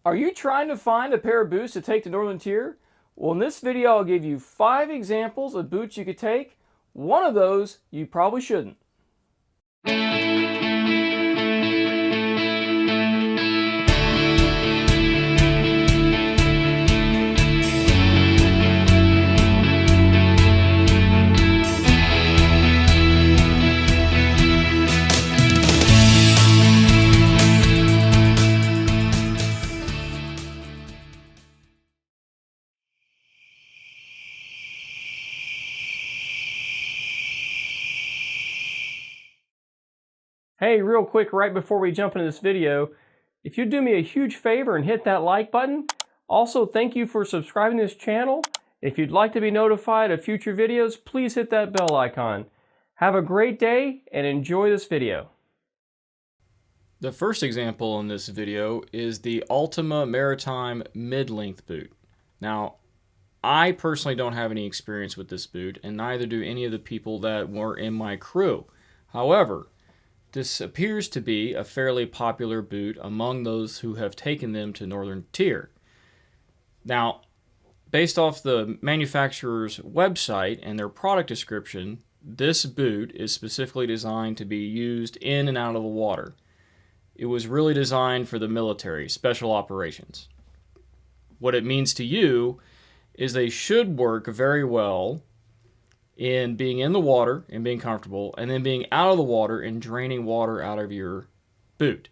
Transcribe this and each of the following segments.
Are you trying to find a pair of boots to take to Northern Tier? Well, in this video, I'll give you 5 examples of boots you could take. One of those you probably shouldn't. Hey, real quick, right before we jump into this video, if you'd do me a huge favor and hit that like button. Also, thank you for subscribing to this channel. If you'd like to be notified of future videos, please hit that bell icon. Have a great day and enjoy this video. The first example in this video is the ALTAMA Maritime mid-length boot. Now, I personally don't have any experience with this boot, and neither do any of the people that were in my crew. However, this appears to be a fairly popular boot among those who have taken them to Northern Tier. Now, based off the manufacturer's website and their product description, this boot is specifically designed to be used in and out of the water. It was really designed for the military, special operations. What it means to you is they should work very well in being in the water and being comfortable, and then being out of the water and draining water out of your boot.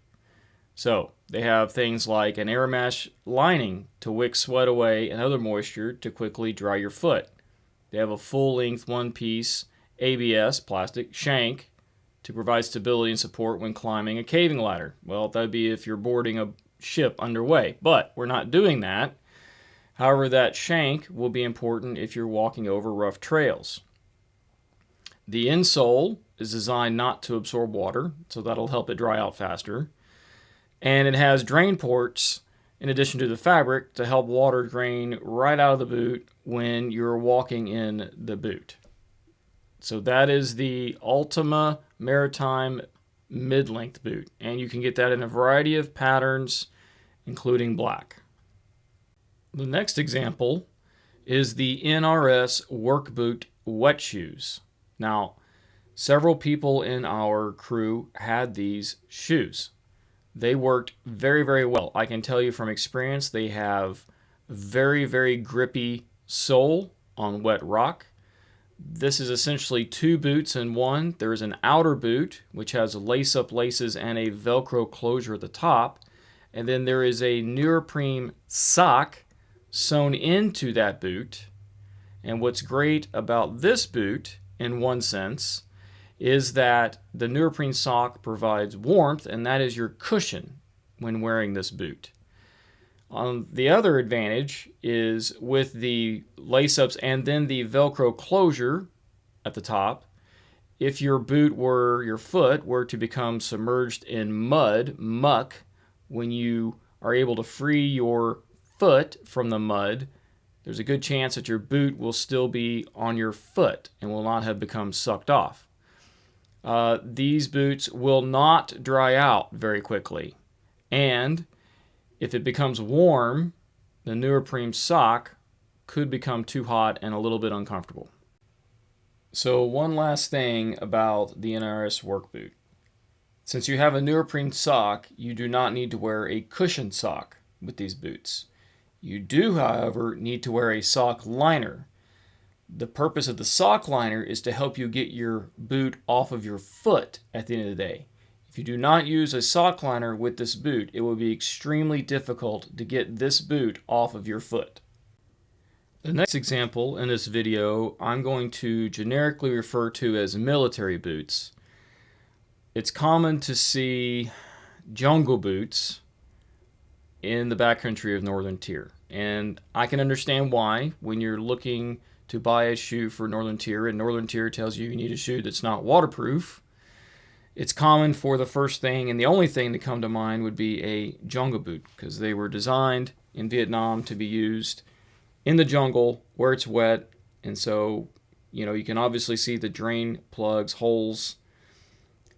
So they have things like an air mesh lining to wick sweat away and other moisture to quickly dry your foot. They have a full-length one-piece ABS plastic shank to provide stability and support when climbing a caving ladder. Well, that'd be if you're boarding a ship underway, but we're not doing that. However, that shank will be important if you're walking over rough trails. The insole is designed not to absorb water, so that'll help it dry out faster. And it has drain ports in addition to the fabric to help water drain right out of the boot when you're walking in the boot. So that is the ALTAMA Maritime mid-length boot, and you can get that in a variety of patterns, including black. The next example is the NRS WORKBOOT WETSHOES. Now, several people in our crew had these shoes. They worked very, very well. I can tell you from experience, they have very, very grippy sole on wet rock. This is essentially 2 boots in one. There is an outer boot, which has lace-up laces and a Velcro closure at the top. And then there is a neoprene sock sewn into that boot. And what's great about this boot, in one sense, is that the neoprene sock provides warmth, and that is your cushion when wearing this boot. The other advantage is with the lace-ups and then the Velcro closure at the top. If your foot were to become submerged in muck, when you are able to free your foot from the mud, there's a good chance that your boot will still be on your foot and will not have become sucked off. These boots will not dry out very quickly, and if it becomes warm, the neoprene sock could become too hot and a little bit uncomfortable. So one last thing about the NRS work boot. Since you have a neoprene sock, you do not need to wear a cushioned sock with these boots. You do, however, need to wear a sock liner. The purpose of the sock liner is to help you get your boot off of your foot at the end of the day. If you do not use a sock liner with this boot, it will be extremely difficult to get this boot off of your foot. The next example in this video I'm going to generically refer to as military boots. It's common to see jungle boots in the backcountry of Northern Tier. And I can understand why when you're looking to buy a shoe for Northern Tier and Northern Tier tells you you need a shoe that's not waterproof. It's common for the first thing and the only thing to come to mind would be a jungle boot, because they were designed in Vietnam to be used in the jungle where it's wet. And so, you can obviously see the drain plugs, holes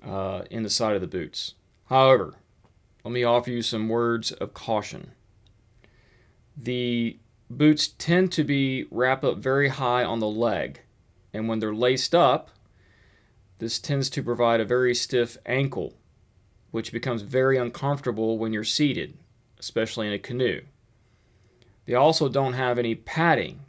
in the side of the boots. However, let me offer you some words of caution. The boots tend to be wrapped up very high on the leg, and when they're laced up, this tends to provide a very stiff ankle, which becomes very uncomfortable when you're seated, especially in a canoe. They also don't have any padding,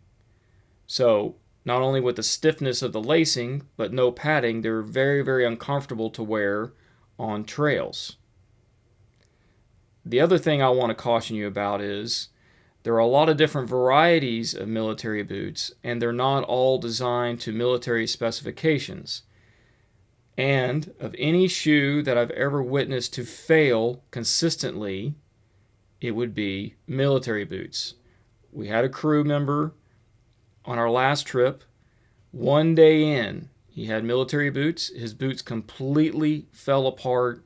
so not only with the stiffness of the lacing, but no padding, they're very, very uncomfortable to wear on trails. The other thing I want to caution you about is there are a lot of different varieties of military boots, and they're not all designed to military specifications. And of any shoe that I've ever witnessed to fail consistently, it would be military boots. We had a crew member on our last trip. One day in, he had military boots. His boots completely fell apart,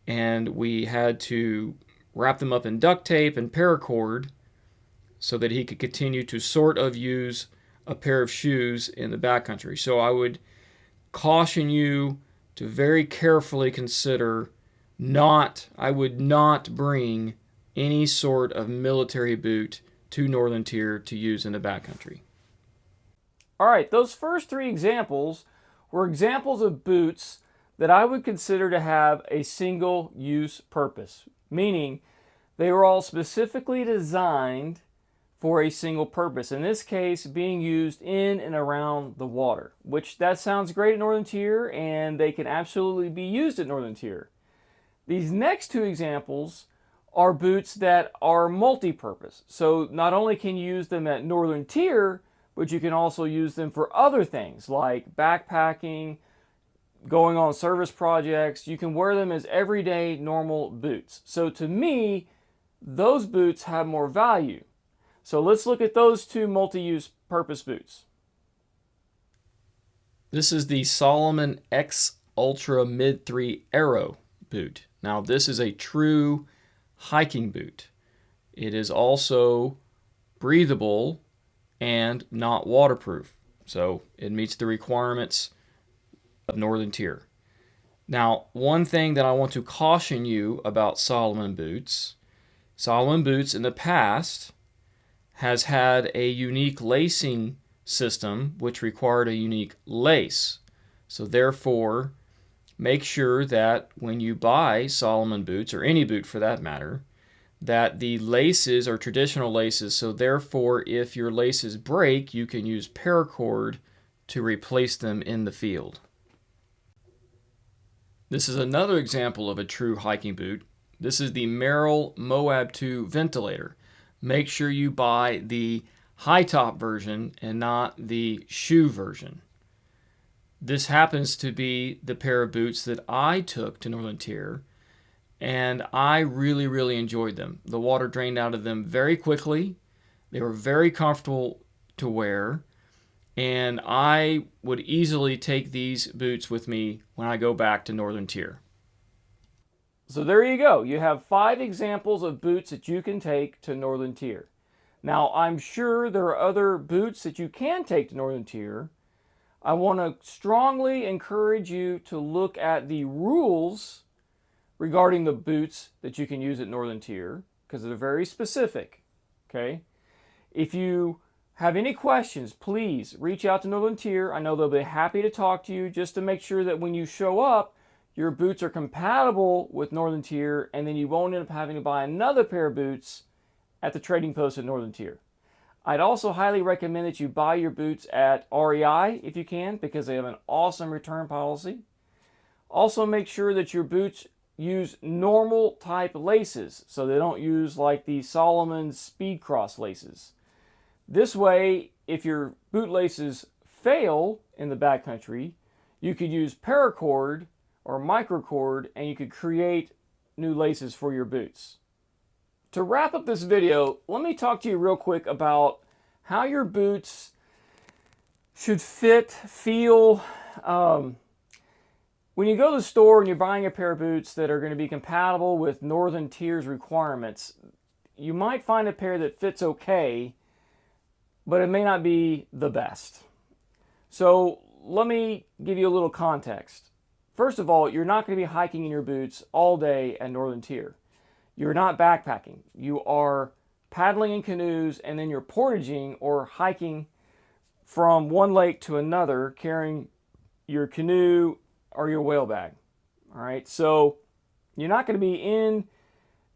and we had to wrap them up in duct tape and paracord so that he could continue to sort of use a pair of shoes in the backcountry. So I would caution you to very carefully consider I would not bring any sort of military boot to Northern Tier to use in the backcountry. All right, those first three examples were examples of boots that I would consider to have a single-use purpose, meaning they were all specifically designed for a single purpose. In this case, being used in and around the water, which that sounds great at Northern Tier, and they can absolutely be used at Northern Tier. These next two examples are boots that are multi-purpose. So not only can you use them at Northern Tier, but you can also use them for other things like backpacking, going on service projects. You can wear them as everyday normal boots. So to me, those boots have more value. So let's look at those two multi-use purpose boots. This is the Salomon X Ultra Mid 3 AERO boot. Now this is a true hiking boot. It is also breathable and not waterproof. So it meets the requirements of Northern Tier. Now, one thing that I want to caution you about Salomon boots in the past has had a unique lacing system which required a unique lace. So therefore, make sure that when you buy Salomon boots, or any boot for that matter, that the laces are traditional laces. So therefore, if your laces break, you can use paracord to replace them in the field. This is another example of a true hiking boot. This is the MERRELL MOAB 2 Ventilator. Make sure you buy the high top version and not the shoe version. This happens to be the pair of boots that I took to Northern Tier, and I really, really enjoyed them. The water drained out of them very quickly. They were very comfortable to wear, and I would easily take these boots with me when I go back to Northern Tier. So there you go. You have 5 examples of boots that you can take to Northern Tier. Now, I'm sure there are other boots that you can take to Northern Tier. I want to strongly encourage you to look at the rules regarding the boots that you can use at Northern Tier, because they're very specific. Okay? If you have any questions, please reach out to Northern Tier. I know they'll be happy to talk to you, just to make sure that when you show up, your boots are compatible with Northern Tier, and then you won't end up having to buy another pair of boots at the trading post at Northern Tier. I'd also highly recommend that you buy your boots at REI if you can, because they have an awesome return policy. Also, make sure that your boots use normal type laces, so they don't use like the Salomon Speed Cross laces. This way, if your boot laces fail in the backcountry, you could use paracord or microcord, and you could create new laces for your boots. To wrap up this video, let me talk to you real quick about how your boots should fit, feel. When you go to the store and you're buying a pair of boots that are going to be compatible with Northern Tier's requirements, you might find a pair that fits okay, but it may not be the best. So let me give you a little context. First of all, you're not going to be hiking in your boots all day at Northern Tier. You're not backpacking. You are paddling in canoes and then you're portaging or hiking from one lake to another carrying your canoe or your whale bag. All right, so you're not going to be in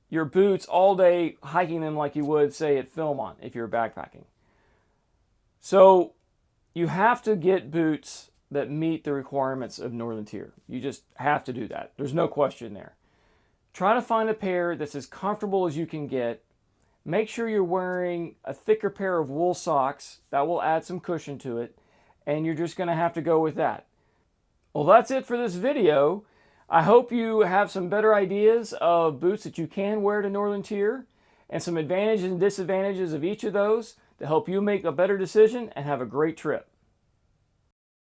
your boots all day hiking them like you would, say, at Philmont if you're backpacking. So you have to get boots that meet the requirements of Northern Tier. You just have to do that. There's no question there. Try to find a pair that's as comfortable as you can get. Make sure you're wearing a thicker pair of wool socks. That will add some cushion to it. And you're just going to have to go with that. Well, that's it for this video. I hope you have some better ideas of boots that you can wear to Northern Tier and some advantages and disadvantages of each of those to help you make a better decision and have a great trip.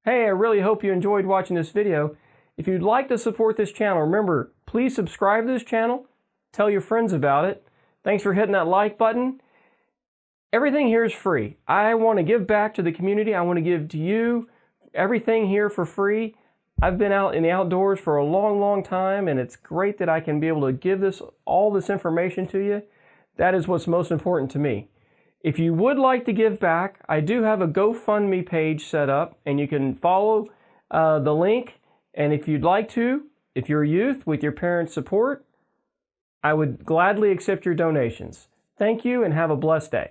Hey, I really hope you enjoyed watching this video. If you'd like to support this channel, remember, please subscribe to this channel, tell your friends about it. Thanks for hitting that like button. Everything here is free. I want to give back to the community. I want to give to you everything here for free. I've been out in the outdoors for a long, long time, and it's great that I can be able to give all this information to you. That is what's most important to me. If you would like to give back, I do have a GoFundMe page set up, and you can follow the link. And if you'd like to, if you're a youth with your parents' support, I would gladly accept your donations. Thank you, and have a blessed day.